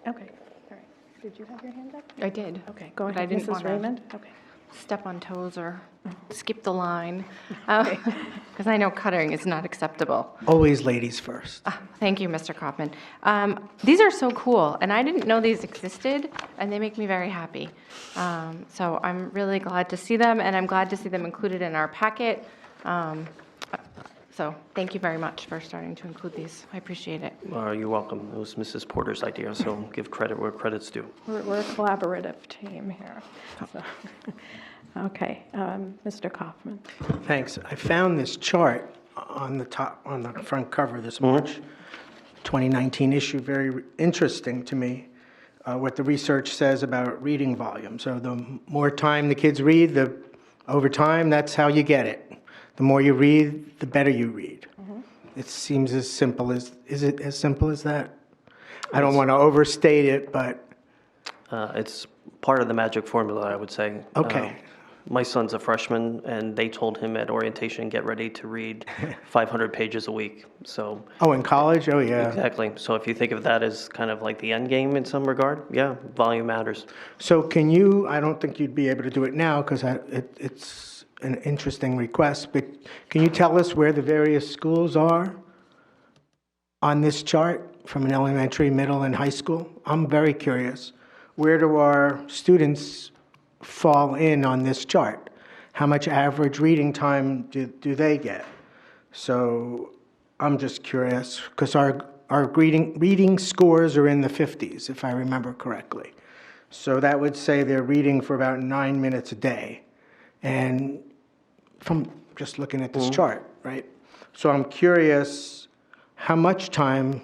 Okay, all right. Did you have your hand up? I did. Okay, go But ahead, I didn't Mrs. wanna- Raymond. Okay. Step on toes or skip the line, because I know cutting is not acceptable. Always ladies first. Thank you, Mr. Kaufman. These are so cool, and I didn't know these existed, and they make me very happy. So I'm really glad to see them, and I'm glad to see them included in our packet. So thank you very much for starting to include these. I appreciate it. You're welcome. It was Mrs. Porter's idea, so give credit where credit's due. We're a collaborative team here. So, okay, Mr. Kaufman. Thanks. I found this chart on the top, on the front cover of this March 2019 issue very interesting to me, what the research says about reading volume. So the more time the kids read, over time, that's how you get it. The more you read, the better you read. It seems as simple as, is it as simple as that? I don't want to overstate it, but. It's part of the magic formula, I would say. Okay. My son's a freshman, and they told him at orientation, get ready to read 500 pages a week. So Oh, in college? Oh, yeah. exactly. So if you think of that as kind of like the end game in some regard, yeah, volume matters. So can you, I don't think you'd be able to do it now because it's an interesting request, but can you tell us where the various schools are on this chart from an elementary, middle, and high school? I'm very curious. Where do our students fall in on this chart? How much average reading time do they get? So I'm just curious because our reading scores are in the 50s, if I remember correctly. So that would say they're reading for about 9 minutes a day. And from just looking at this chart, right? So I'm curious, how much time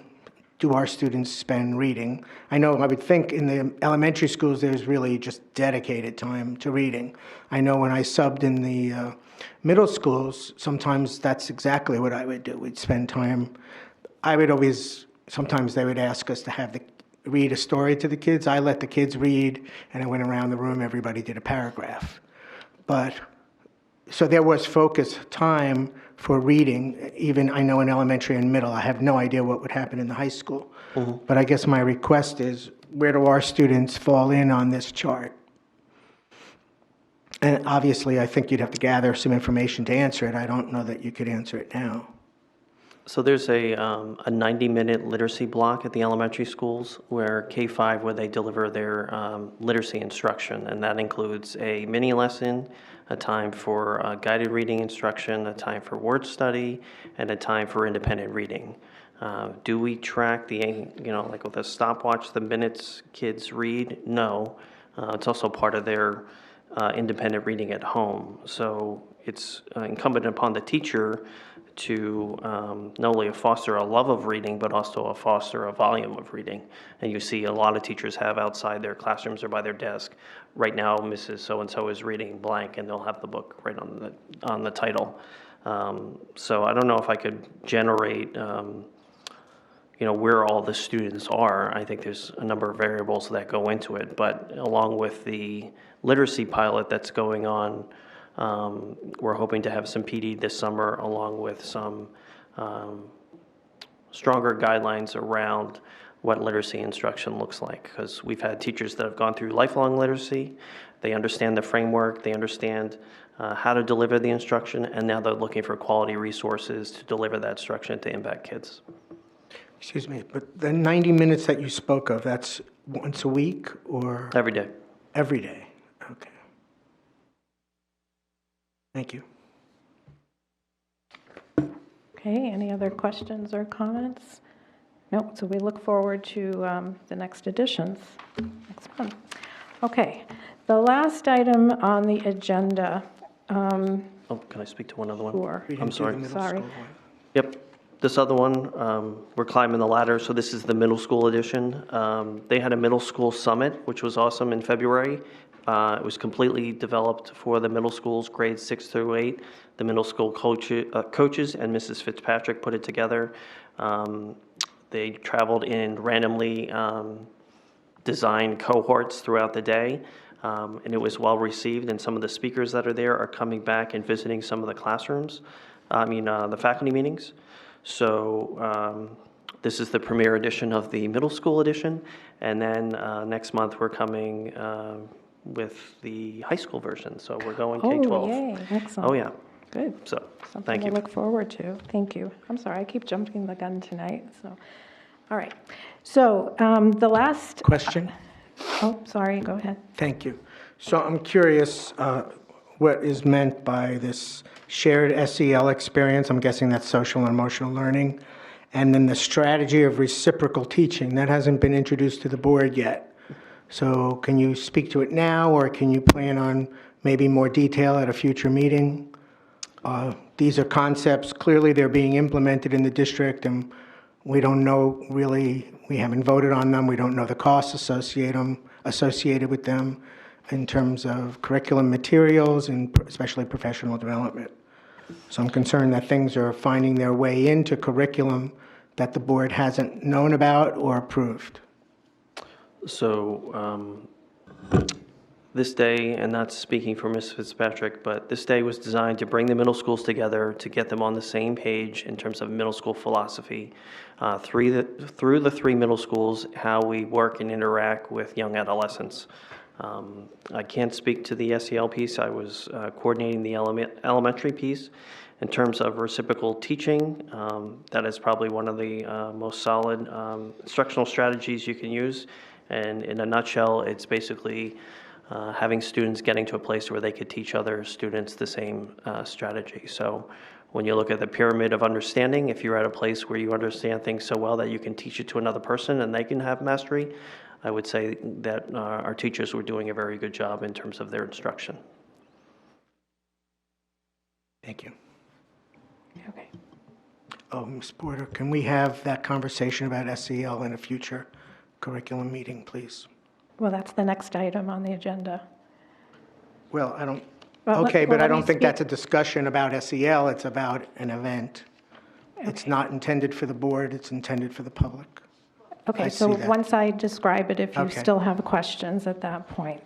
do our students spend reading? I know, I would think in the elementary schools, there's really just dedicated time to reading. I know when I subbed in the middle schools, sometimes that's exactly what I would do. We'd spend time, sometimes they would ask us to read a story to the kids. I let the kids read, and I went around the room, everybody did a paragraph. So there was focused time for reading, even I know in elementary and middle. I have no idea what would happen in the high school. But I guess my request is, where do our students fall in on this chart? And obviously, I think you'd have to gather some information to answer it. I don't know that you could answer it now. So there's a 90-minute literacy block at the elementary schools where K-5, where they deliver their literacy instruction, and that includes a mini lesson, a time for guided reading instruction, a time for word study, and a time for independent reading. Do we track like with a stopwatch, the minutes kids read? No. It's also part of their independent reading at home. So it's incumbent upon the teacher to not only foster a love of reading, but also foster a volume of reading. And you see a lot of teachers have outside their classrooms or by their desk. Right now, Mrs. So-and-so is reading blank, and they'll have the book right on the title. So I don't know if I could generate, where all the students are. I think there's a number of variables that go into it. But along with the literacy pilot that's going on, we're hoping to have some PD this summer, along with some stronger guidelines around what literacy instruction looks like. Because we've had teachers that have gone through lifelong literacy. They understand the framework. They understand how to deliver the instruction. And now they're looking for quality resources to deliver that instruction to impact kids. Excuse me, but the 90 minutes that you spoke of, that's once a week or? Every day. Every day, okay. Thank you. Okay, any other questions or comments? No, so we look forward to the next editions next month. Okay, the last item on the agenda. Oh, can I speak to one other one? Sure. We I'm didn't do the sorry. middle Sorry. school one. Yep. This other one, we're climbing the ladder, so this is the middle school edition. They had a middle school summit, which was awesome in February. It was completely developed for the middle schools, grades 6 through 8. The middle school coaches and Mrs. Fitzpatrick put it together. They traveled in randomly designed cohorts throughout the day, and it was well received. And some of the speakers that are there are coming back and visiting some of the classrooms, the faculty meetings. So this is the premiere edition of the middle school edition. And then next month we're coming with the high school version. So we're going K-12. Oh, yay, excellent. Oh, yeah. Good. So, Something thank to you. look forward to. Thank you. I'm sorry, I keep jumping the gun tonight, so. All right. So the last. Question? Oh, sorry, go ahead. Thank you. So I'm curious, what is meant by this shared SEL experience. I'm guessing that's social and emotional learning. And then the strategy of reciprocal teaching. That hasn't been introduced to the board yet. So can you speak to it now, or can you plan on maybe more detail at a future meeting? These are concepts, clearly they're being implemented in the district, and we don't know really, we haven't voted on them, we don't know the costs associated with them in terms of curriculum materials and especially professional development. So I'm concerned that things are finding their way into curriculum that the board hasn't known about or approved. So this day, and not speaking for Ms. Fitzpatrick, but this day was designed to bring the middle schools together, to get them on the same page in terms of middle school philosophy, through the three middle schools, how we work and interact with young adolescents. I can't speak to the SEL piece. I was coordinating the elementary piece. In terms of reciprocal teaching, that is probably one of the most solid instructional strategies you can use. And in a nutshell, it's basically having students getting to a place where they could teach other students the same strategy. So when you look at the pyramid of understanding, if you're at a place where you understand things so well that you can teach it to another person and they can have mastery, I would say that our teachers were doing a very good job in terms of their instruction. Thank you. Okay. Oh, Ms. Porter, can we have that conversation about SEL in a future curriculum meeting, please? Well, that's the next item on the agenda. Well, I don't, Well, okay, let- but well, I let me don't think speak- that's a discussion about SEL, it's about an event. It's not intended for the board, it's intended for the public. Okay, I so see that. once I describe it, if you Okay. still have questions at that point.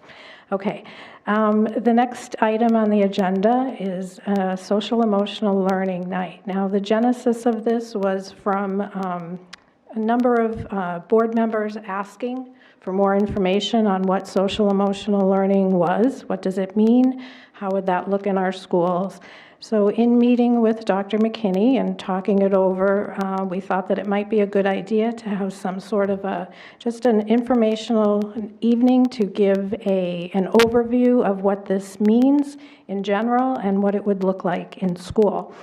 Okay. The next item on the agenda is Social Emotional Learning Night. Now, the genesis of this was from a number of board members asking for more information on what social emotional learning was. What does it mean? How would that look in our schools? So in meeting with Dr. McKinney and talking it over, we thought that it might be a good idea to have some sort of just an informational evening to give an overview of what this means in general and what it would look like in school.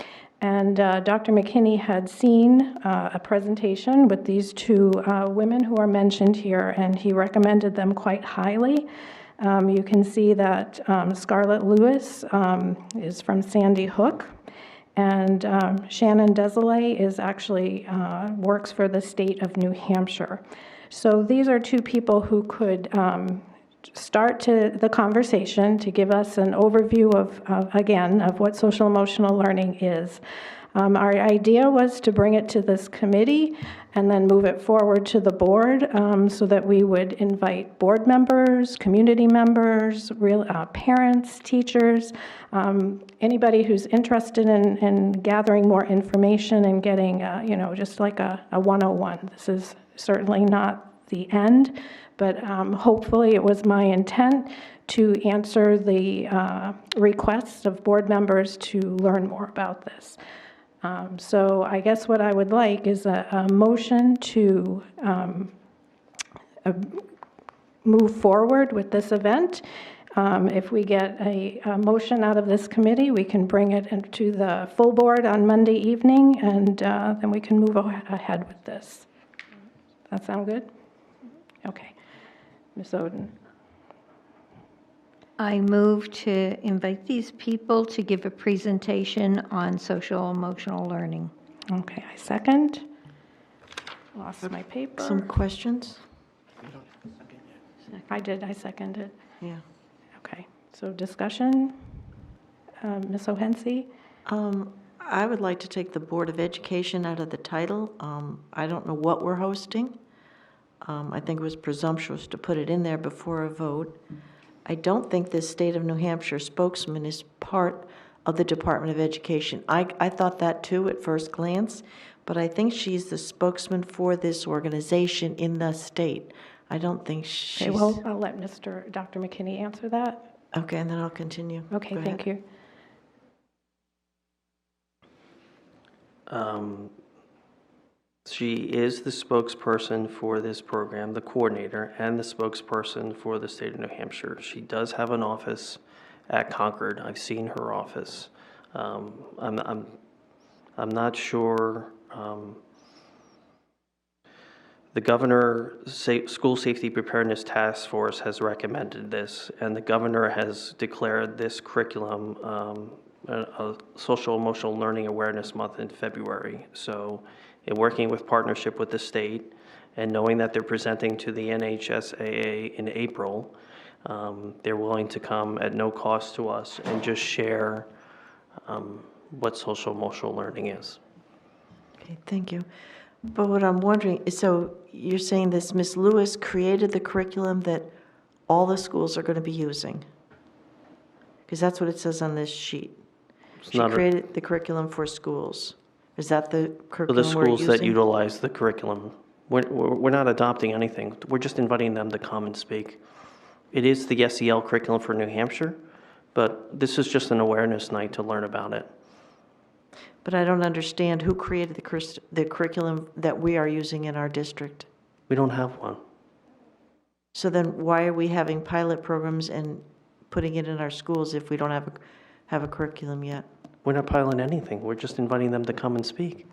And Dr. McKinney had seen a presentation with these two women who are mentioned here, and he recommended them quite highly. You can see that Scarlett Lewis is from Sandy Hook, and Shannon Desolé is actually works for the state of New Hampshire. So these are two people who could start the conversation to give us an overview of what social emotional learning is. Our idea was to bring it to this committee and then move it forward to the board so that we would invite board members, community members, parents, teachers, anybody who's interested in gathering more information and getting, just like a 101. This is certainly not the end, but hopefully it was my intent to answer the requests of board members to learn more about this. So I guess what I would like is a motion to move forward with this event. If we get a motion out of this committee, we can bring it into the full board on Monday evening, and then we can move ahead with this. Does that sound good? Okay. Ms. Oden. I move to invite these people to give a presentation on social emotional learning. Okay, I second. Lost my paper. Some questions? I seconded. Yeah. Okay, so discussion. Ms. O'Hensey? I would like to take the Board of Education out of the title. I don't know what we're hosting. I think it was presumptuous to put it in there before a vote. I don't think this state of New Hampshire spokesman is part of the Department of Education. I thought that too at first glance, but I think she's the spokesman for this organization in the state. I don't think she's... Okay, well, I'll let Dr. McKinney answer that. Okay, and then I'll continue. Okay, Go thank ahead. you. She is the spokesperson for this program, the coordinator, and the spokesperson for the state of New Hampshire. She does have an office at Concord. I've seen her office. I'm not sure. The School Safety Preparedness Task Force has recommended this, and the governor has declared this curriculum a Social Emotional Learning Awareness Month in February. So, in working with partnership with the state, and knowing that they're presenting to the NHSAA in April, they're willing to come at no cost to us and just share what social emotional learning is. Okay, thank you. But what I'm wondering is, so you're saying this Ms. Lewis created the curriculum that all the schools are going to be using? Because that's what it says on this sheet. She created the curriculum for schools. Is that the For curriculum the we're schools using? that utilize the curriculum, we're not adopting anything. We're just inviting them to come and speak. It is the SEL curriculum for New Hampshire, but this is just an awareness night to learn about it. But I don't understand who created the curriculum that we are using in our district. We don't have one. So then why are we having pilot programs and putting it in our schools if we don't have a curriculum yet? We're not piloting anything. We're just inviting them to come and speak.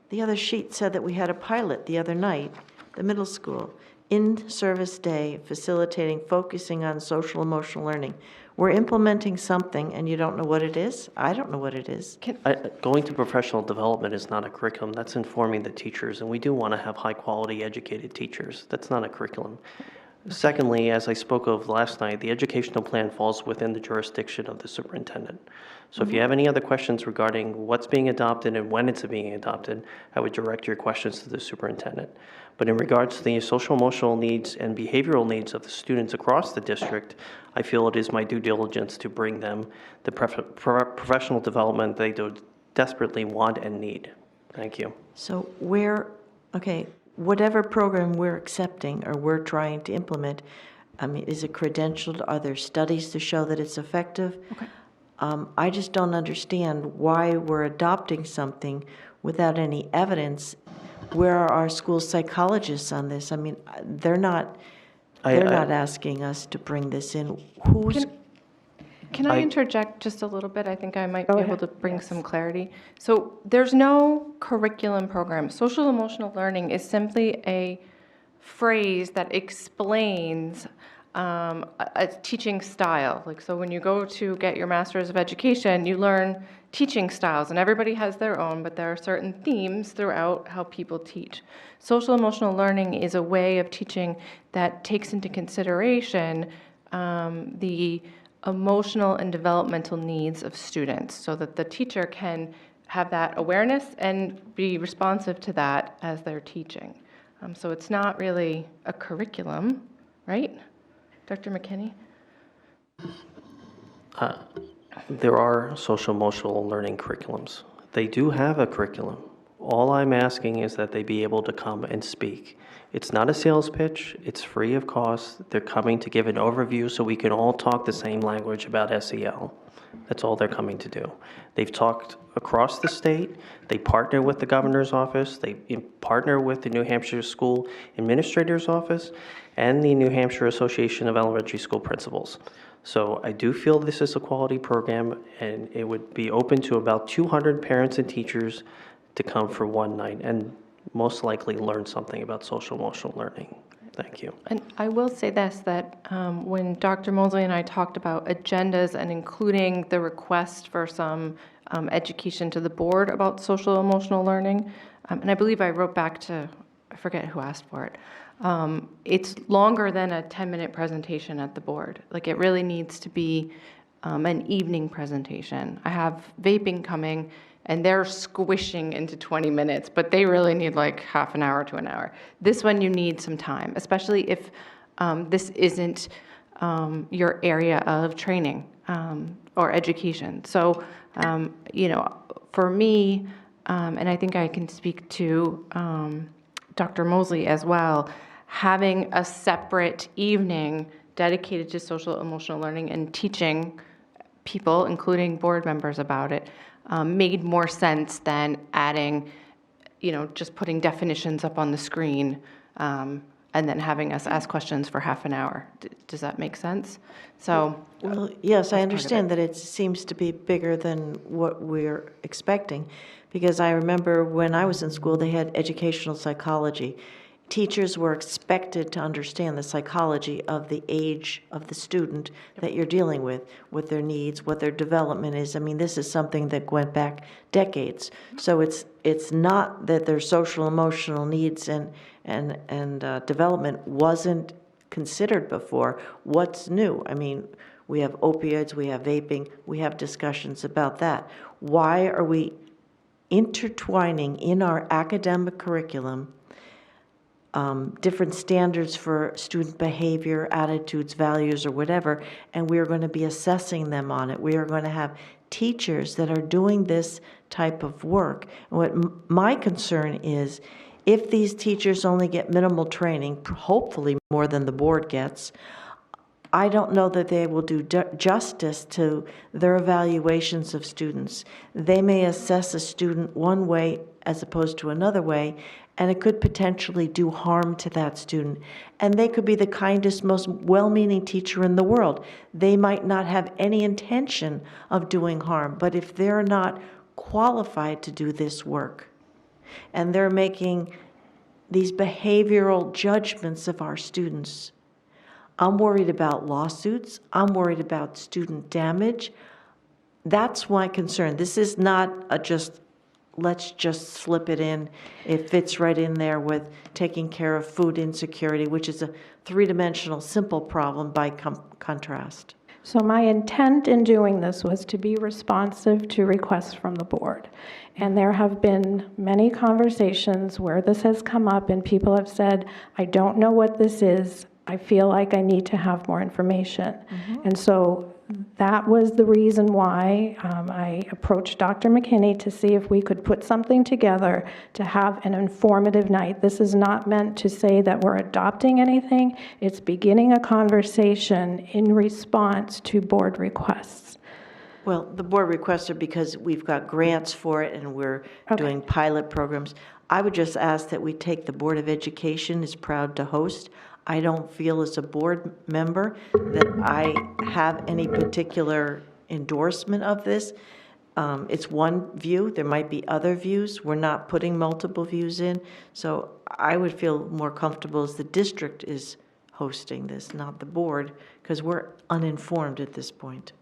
The other sheet said that we had a pilot the other night, the middle school, in-service day, facilitating, focusing on social emotional learning. We're implementing something and you don't know what it is? I don't know what it is. Going to professional development is not a curriculum. That's informing the teachers, and we do want to have high-quality educated teachers. That's not a curriculum. Secondly, as I spoke of last night, the educational plan falls within the jurisdiction of the superintendent. So if you have any other questions regarding what's being adopted and when it's being adopted, I would direct your questions to the superintendent. But in regards to the social emotional needs and behavioral needs of the students across the district, I feel it is my due diligence to bring them the professional development they do desperately want and need. Thank you. So whatever program we're accepting or we're trying to implement, I mean, is it credentialed? Are there studies to show that it's effective? Okay. I just don't understand why we're adopting something without any evidence. Where are our school psychologists on this? I mean, they're not asking us to bring this in. Can I interject just a little bit? I think I might be able to bring some clarity. So there's no curriculum program. Social emotional learning is simply a phrase that explains a teaching style. Like, so when you go to get your Master's of Education, you learn teaching styles, and everybody has their own, but there are certain themes throughout how people teach. Social emotional learning is a way of teaching that takes into consideration the emotional and developmental needs of students so that the teacher can have that awareness and be responsive to that as they're teaching. So it's not really a curriculum, right? Dr. McKinney? There are social emotional learning curriculums. They do have a curriculum. All I'm asking is that they be able to come and speak. It's not a sales pitch. It's free of cost. They're coming to give an overview so we can all talk the same language about SEL. That's all they're coming to do. They've talked across the state. They partner with the governor's office. They partner with the New Hampshire School Administrator's Office and the New Hampshire Association of Elementary School Principals. So I do feel this is a quality program, and it would be open to about 200 parents and teachers to come for one night and most likely learn something about social emotional learning. Thank you. And I will say this, that when Dr. Mosley and I talked about agendas and including the request for some education to the board about social emotional learning, and I believe I wrote back to, I forget who asked for it, it's longer than a 10-minute presentation at the board. Like, it really needs to be an evening presentation. I have vaping coming, and they're squishing into 20 minutes, but they really need like half an hour to an hour. This one, you need some time, especially if this isn't your area of training or education. So, for me, and I think I can speak to Dr. Mosley as well, having a separate evening dedicated to social emotional learning and teaching people, including board members, about it, made more sense than adding, just putting definitions up on the screen and then having us ask questions for half an hour. Does that make sense? So, Well, yes, I understand that it seems to be bigger than what we're expecting, because I remember when I was in school, they had educational psychology. Teachers were expected to understand the psychology of the age of the student that you're dealing with, what their needs, what their development is. I mean, this is something that went back decades. So it's not that their social emotional needs and development wasn't considered before. What's new? I mean, we have opioids, we have vaping, we have discussions about that. Why are we intertwining in our academic curriculum different standards for student behavior, attitudes, values, or whatever, and we are going to be assessing them on it? We are going to have teachers that are doing this type of work. And what my concern is, if these teachers only get minimal training, hopefully more than the board gets, I don't know that they will do justice to their evaluations of students. They may assess a student one way as opposed to another way, and it could potentially do harm to that student. And they could be the kindest, most well-meaning teacher in the world. They might not have any intention of doing harm, but if they're not qualified to do this work, and they're making these behavioral judgments of our students, I'm worried about lawsuits. I'm worried about student damage. That's my concern. This is not let's just slip it in. It fits right in there with taking care of food insecurity, which is a three-dimensional simple problem by contrast. So my intent in doing this was to be responsive to requests from the board. And there have been many conversations where this has come up and people have said, I don't know what this is. I feel like I need to have more information. And so that was the reason why I approached Dr. McKinney to see if we could put something together to have an informative night. This is not meant to say that we're adopting anything. It's beginning a conversation in response to board requests. Well, the board requests are because we've got grants for it and we're doing pilot programs. I would just ask that we take the Board of Education is proud to host. I don't feel as a board member that I have any particular endorsement of this. It's one view. There might be other views. We're not putting multiple views in. So I would feel more comfortable as the district is hosting this, not the board, because we're uninformed at this point.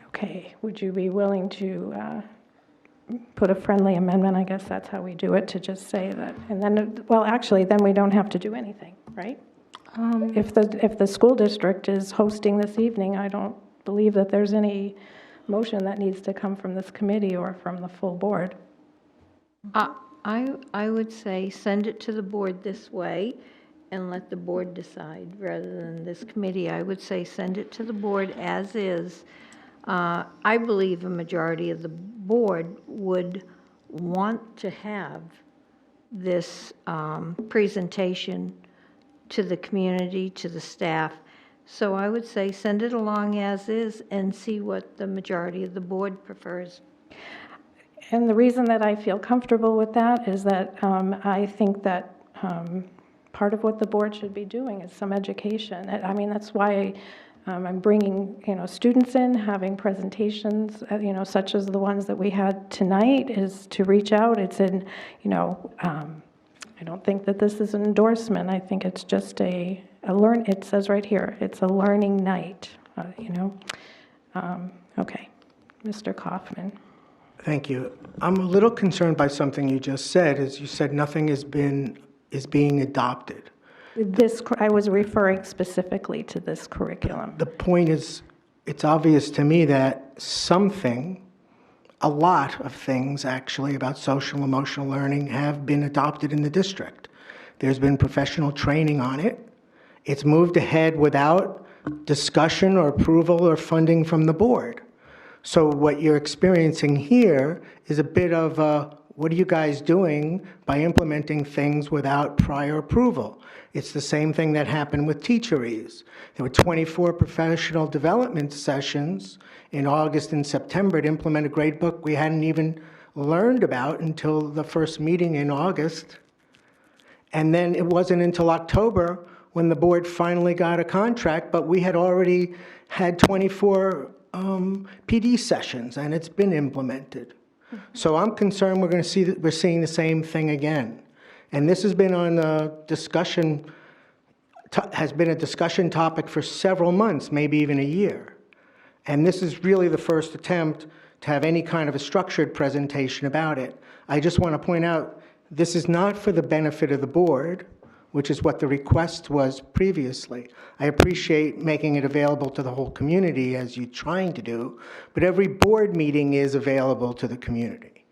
Okay, would you be willing to put a friendly amendment? I guess that's how we do it, to just say that. And then, well, actually, then we don't have to do anything, right? If the school district is hosting this evening, I don't believe that there's any motion that needs to come from this committee or from the full board. I would say send it to the board this way and let the board decide rather than this committee. I would say send it to the board as is. I believe a majority of the board would want to have this presentation to the community, to the staff. So I would say send it along as is and see what the majority of the board prefers. And the reason that I feel comfortable with that is that I think that part of what the board should be doing is some education. I mean, that's why I'm bringing, students in, having presentations, such as the ones that we had tonight, is to reach out. It's in, I don't think that this is an endorsement. I think it's just it says right here, it's a learning night, Okay, Mr. Kaufman. Thank you. I'm a little concerned by something you just said, as you said nothing is being adopted. I was referring specifically to this curriculum. The point is, it's obvious to me that a lot of things actually about social emotional learning have been adopted in the district. There's been professional training on it. It's moved ahead without discussion or approval or funding from the board. So what you're experiencing here is a bit of what are you guys doing by implementing things without prior approval? It's the same thing that happened with Teacheries. There were 24 professional development sessions in August and September to implement a grade book we hadn't even learned about until the first meeting in August. And then it wasn't until October when the board finally got a contract, but we had already had 24 PD sessions, and it's been implemented. So I'm concerned we're going to see that we're seeing the same thing again. And this has been on the discussion, has been a discussion topic for several months, maybe even a year. And this is really the first attempt to have any kind of a structured presentation about it. I just want to point out, this is not for the benefit of the board, which is what the request was previously. I appreciate making it available to the whole community as you're trying to do, but every board meeting is available to the community.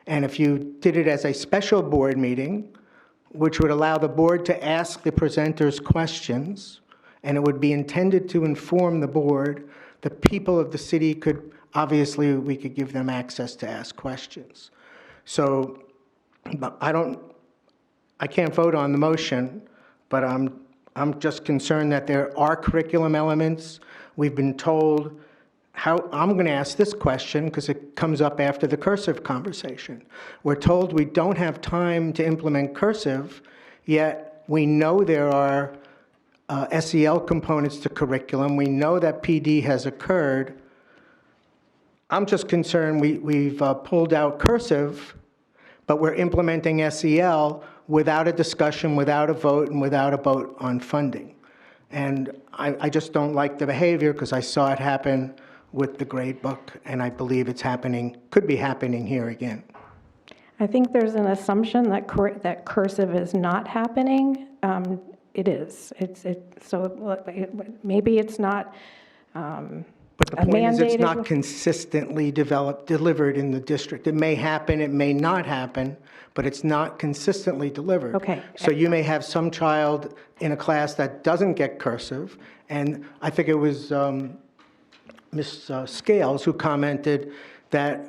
And if you did it as a special board meeting, which would allow the board to ask the presenters questions, and it would be intended to inform the board, the people of the city could, obviously, we could give them access to ask questions. So I can't vote on the motion, but I'm just concerned that there are curriculum elements. We've been told how, I'm going to ask this question because it comes up after the cursive conversation. We're told we don't have time to implement cursive, yet we know there are SEL components to curriculum. We know that PD has occurred. I'm just concerned we've pulled out cursive, but we're implementing SEL without a discussion, without a vote, and without a vote on funding. And I just don't like the behavior because I saw it happen with the grade book, and I believe it's happening, could be happening here again. I think there's an assumption that that cursive is not happening. It is. So maybe it's not But the point is, it's not mandated. consistently delivered in the district. It may happen, it may not happen, but it's not consistently delivered. Okay. So you may have some child in a class that doesn't get cursive, and I think it was Ms. Scales who commented that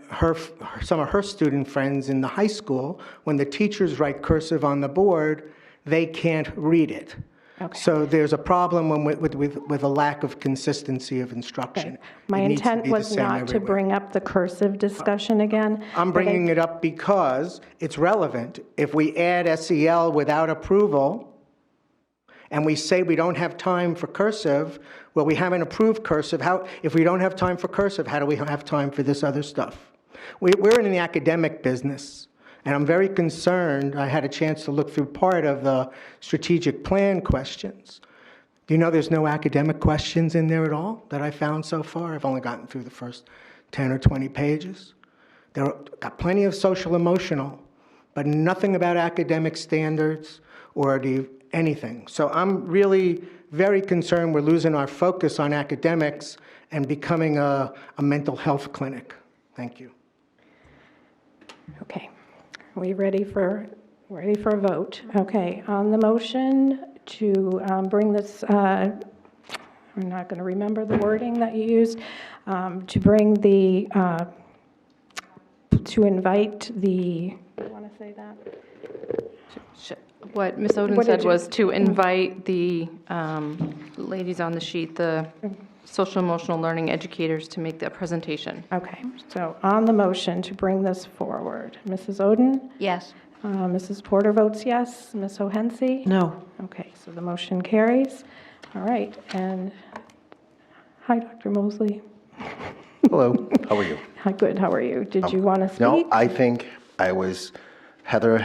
some of her student friends in the high school, when the teachers write cursive on the board, they can't read it. Okay. So there's a problem with a lack of consistency of instruction. My It needs to intent be the was same not to everywhere. bring up the cursive discussion again. I'm bringing it up because it's relevant. If we add SEL without approval, and we say we don't have time for cursive, well, we haven't approved cursive. If we don't have time for cursive, how do we have time for this other stuff? We're in the academic business, and I'm very concerned. I had a chance to look through part of the strategic plan questions. Do you know there's no academic questions in there at all that I found so far? I've only gotten through the first 10 or 20 pages. Got plenty of social emotional, but nothing about academic standards or anything. So I'm really very concerned we're losing our focus on academics and becoming a mental health clinic. Thank you. Okay. Are we ready for a vote? Okay. On the motion to bring this, I'm not going to remember the wording that you used, to bring the, to invite the, do you want to say that? What Ms. Oden What did said you- was to invite the ladies on the sheet, the social emotional learning educators, to make that presentation. Okay. So on the motion to bring this forward, Mrs. Oden? Yes. Mrs. Porter votes yes. Ms. O'Hensey? No. Okay, so the motion carries. All right, and hi, Dr. Mosley. Hello, how are you? Hi, good, how are you? Did you want to speak? No, I think Heather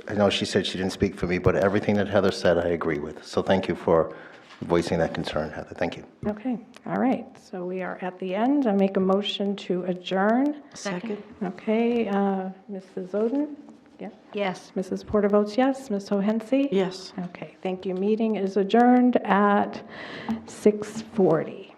I know she said she didn't speak for me, but everything that Heather said, I agree with. So thank you for voicing that concern, Heather. Thank you. Okay, all right, so we are at the end. I make a motion to adjourn. Second? Okay, Mrs. Oden? Yeah. Yes. Mrs. Porter votes yes. Ms. O'Hensey? Yes. Okay, thank you. Meeting is adjourned at 6:40.